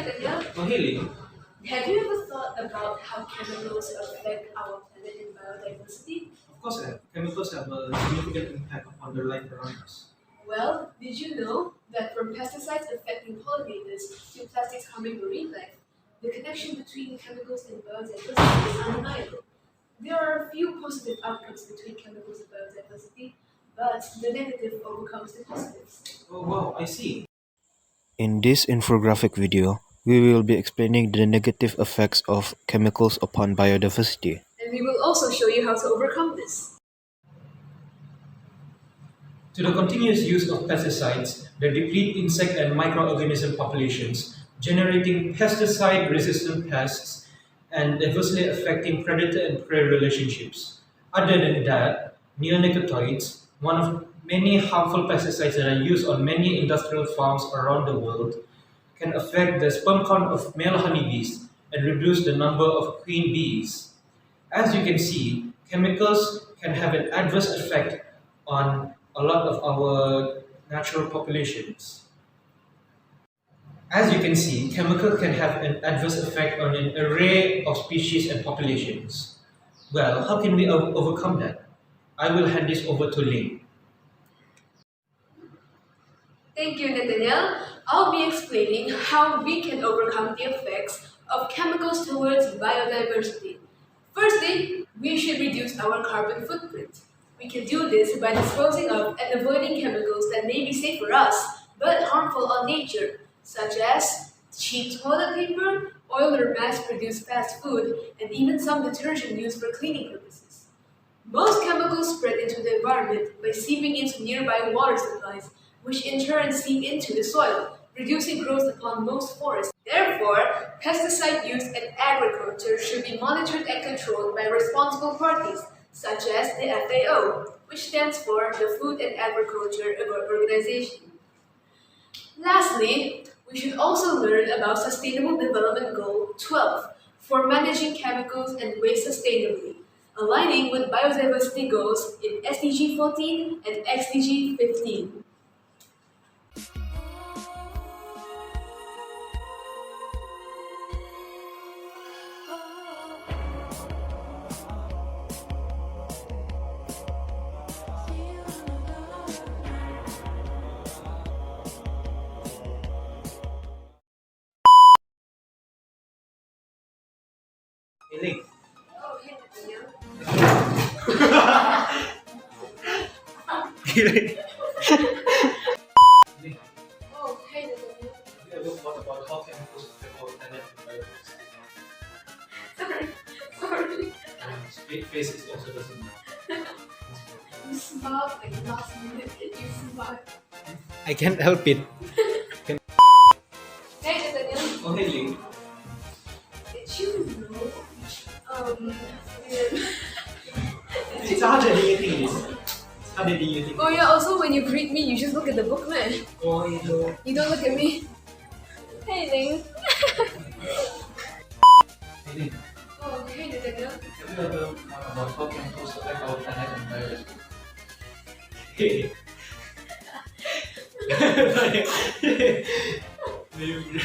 Nathaniel. Oh, hey, Lee. Have you ever thought about how chemicals affect our planet and biodiversity? Of course, chemicals have a significant impact on the life around us. Well, did you know that from pesticides affecting pollinators to plastics harming marine life, the connection between chemicals and biodiversity is undeniable? There are a few positive outcomes between chemicals and biodiversity, but the negative overcomes the positives. Oh, wow, I see. In this infographic video, we will be explaining the negative effects of chemicals upon biodiversity. And we will also show you how to overcome this. To the continuous use of pesticides that deplete insect and microorganism populations, generating pesticide-resistant pests and adversely affecting predator and prey relationships. Other than that, neonicotinoids, one of many harmful pesticides that are used on many industrial farms around the world, can affect the sperm count of male honeybees and reduce the number of queen bees. As you can see, chemicals can have an adverse effect on a lot of our natural populations. As you can see, chemicals can have an adverse effect on an array of species and populations. Well, how can we overcome that? I will hand this over to Ling. Thank you, Nathaniel. I'll be explaining how we can overcome the effects of chemicals towards biodiversity. Firstly, we should reduce our carbon footprint. We can do this by disposing of and avoiding chemicals that may be safe for us, but harmful on nature, such as cheap toilet paper, oil or mass-produced fast food, and even some detergent used for cleaning purposes. Most chemicals spread into the environment by seeping into nearby water supplies, which in turn seep into the soil, reducing growth upon most forests. Therefore, pesticide use in agriculture should be monitored and controlled by responsible parties, such as the FAO, which stands for the Food and Agriculture Organization. Lastly, we should also learn about Sustainable Development Goal 12 for managing chemicals and waste sustainably, aligning with biodiversity goals in SDG 14 and XDG 15. Hey, Ling. Oh, hey, Nathaniel. Ling, Oh, hey, Nathaniel. have you ever thought about how chemicals affect our planet and biodiversity? Sorry. Straight faces also doesn't matter. You smiled like last minute. You smiled. I can't help it. Hey, Nathaniel. Oh, hey, Ling. Did you know? It's harder than you think it is. It's harder than you think. Oh yeah, also when you greet me, you just look at the book, man. Oh, you know. You don't look at me. Hey, Ling. Hey, Ling. Oh, hey, Nathaniel. Have you ever thought about how chemicals affect our planet and biodiversity? Hey. Maybe.